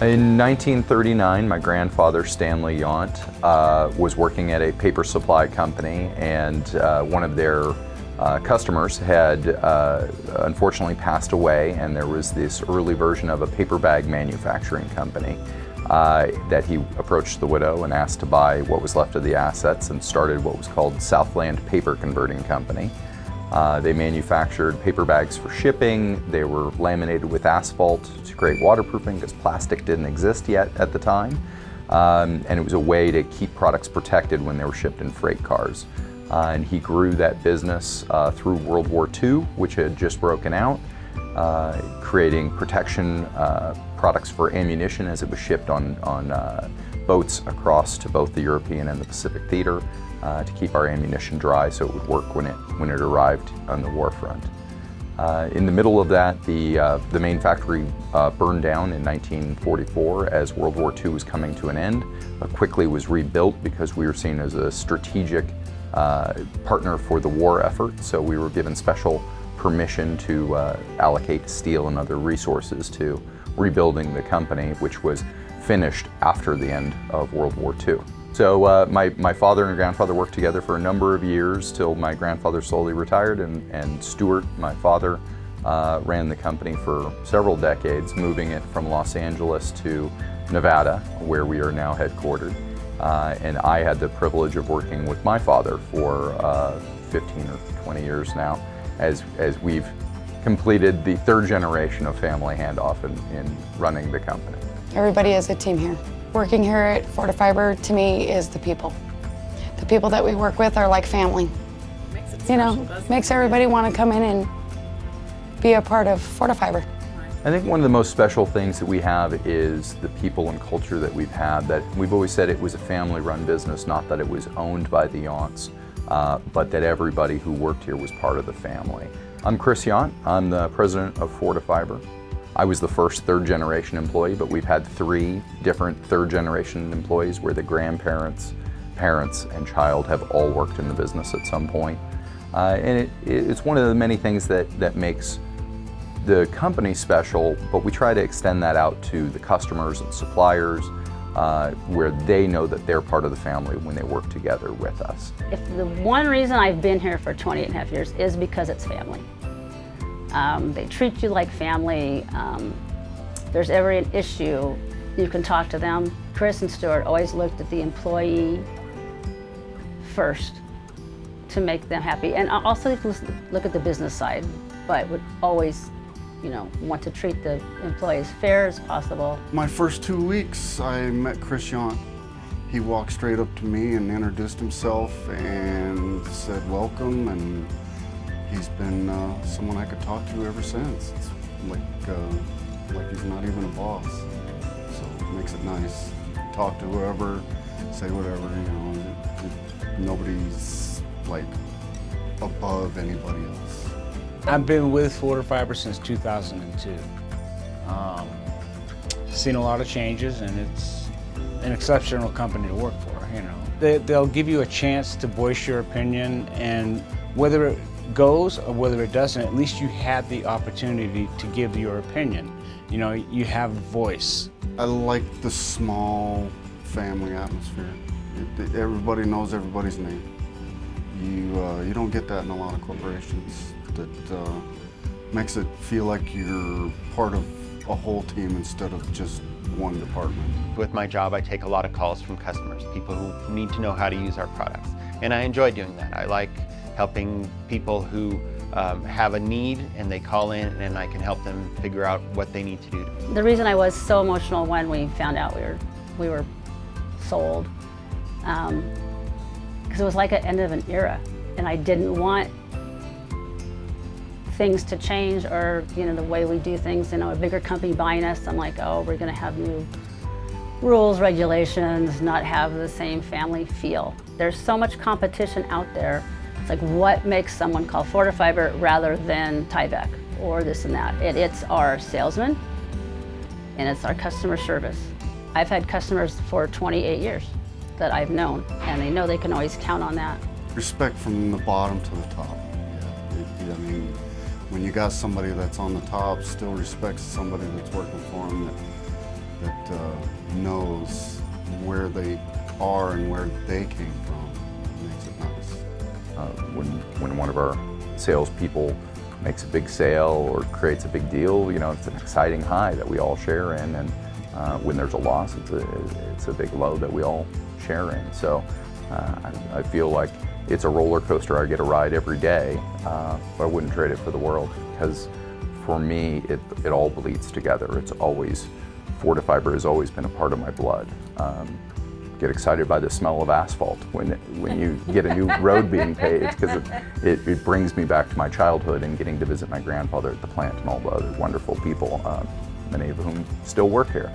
In 1939, my grandfather, Stanley Yount, was working at a paper supply company, and one of their customers had unfortunately passed away, and there was this early version of a paper bag manufacturing company that he approached the widow and asked to buy what was left of the assets, and started what was called Southland Paper Converting Company. They manufactured paper bags for shipping. They were laminated with asphalt to create waterproofing because plastic didn't exist yet at the time. And it was a way to keep products protected when they were shipped in freight cars. And he grew that business through World War II, which had just broken out, creating protection products for ammunition as it was shipped on boats across to both the European and the Pacific theater to keep our ammunition dry so it would work when it arrived on the war front. In the middle of that, the main factory burned down in 1944 as World War II was coming to an end, but quickly was rebuilt because we were seen as a strategic partner for the war effort, so we were given special permission to allocate steel and other resources to rebuilding the company, which was finished after the end of World War II. So my father and grandfather worked together for a number of years till my grandfather slowly retired, and Stuart, my father, ran the company for several decades, moving it from Los Angeles to Nevada, where we are now headquartered. And I had the privilege of working with my father for 15 or 20 years now, as we've completed the third generation of family handoff in running the company. Everybody is a team here. Working here at Fortifiber, to me, is the people. The people that we work with are like family. Makes it special, Makes everybody want to come in and be a part of Fortifiber. I think one of the most special things that we have is the people and culture that we've had. That we've always said it was a family-run business, not that it was owned by the Younts, but that everybody who worked here was part of the family. I'm Chris Yount. I'm the president of Fortifiber. I was the first third-generation employee, but we've had 3 different third-generation employees where the grandparents, parents, and child have all worked in the business at some point. And it's one of the many things that makes the company special, but we try to extend that out to the customers and suppliers where they know that they're part of the family when they work together with us. If the one reason I've been here for 28.5 years is because it's family. They treat you like family. There's every issue, you can talk to them. Chris and Stuart always looked at the employee first to make them happy, and also look at the business side, but would always, want to treat the employees fair as possible. My first 2 weeks, I met Chris Yount. He walked straight up to me and introduced himself and said welcome, and he's been someone I could talk to ever since. It's like he's not even a boss, so it makes it nice. Talk to whoever, say whatever, nobody's like above anybody else. I've been with Fortifiber since 2002. Seen a lot of changes, and it's an exceptional company to work for. They'll give you a chance to voice your opinion, and whether it goes or whether it doesn't, at least you had the opportunity to give your opinion. You have a voice. I like the small family atmosphere. Everybody knows everybody's name. You don't get that in a lot of corporations. That makes it feel like you're part of a whole team instead of just one department. With my job, I take a lot of calls from customers, people who need to know how to use our products. And I enjoy doing that. I like helping people who have a need and they call in, and I can help them figure out what they need to do. The reason I was so emotional when we found out we were sold, because it was like an end of an era, and I didn't want things to change, or the way we do things. A bigger company buying us, I'm like, oh, we're going to have new rules, regulations, not have the same family feel. There's so much competition out there. It's like, what makes someone call Fortifiber rather than Tyvek or this and that? It's our salesmen, and it's our customer service. I've had customers for 28 years that I've known, and they know they can always count on that. Respect from the bottom to the top. When you got somebody that's on the top, still respects somebody that's working for them, that knows where they are and where they came from. It makes it nice. When one of our salespeople makes a big sale or creates a big deal, you know, it's an exciting high that we all share in, and when there's a loss, it's a big low that we all share in. So I feel like it's a roller coaster. I get a ride every day, but I wouldn't trade it for the world, because for me, it all bleeds together. It's always, Fortifiber has always been a part of my blood. Get excited by the smell of asphalt when you get a new road being paved, because it brings me back to my childhood and getting to visit my grandfather at the plant and all the other wonderful people, many of whom still work here.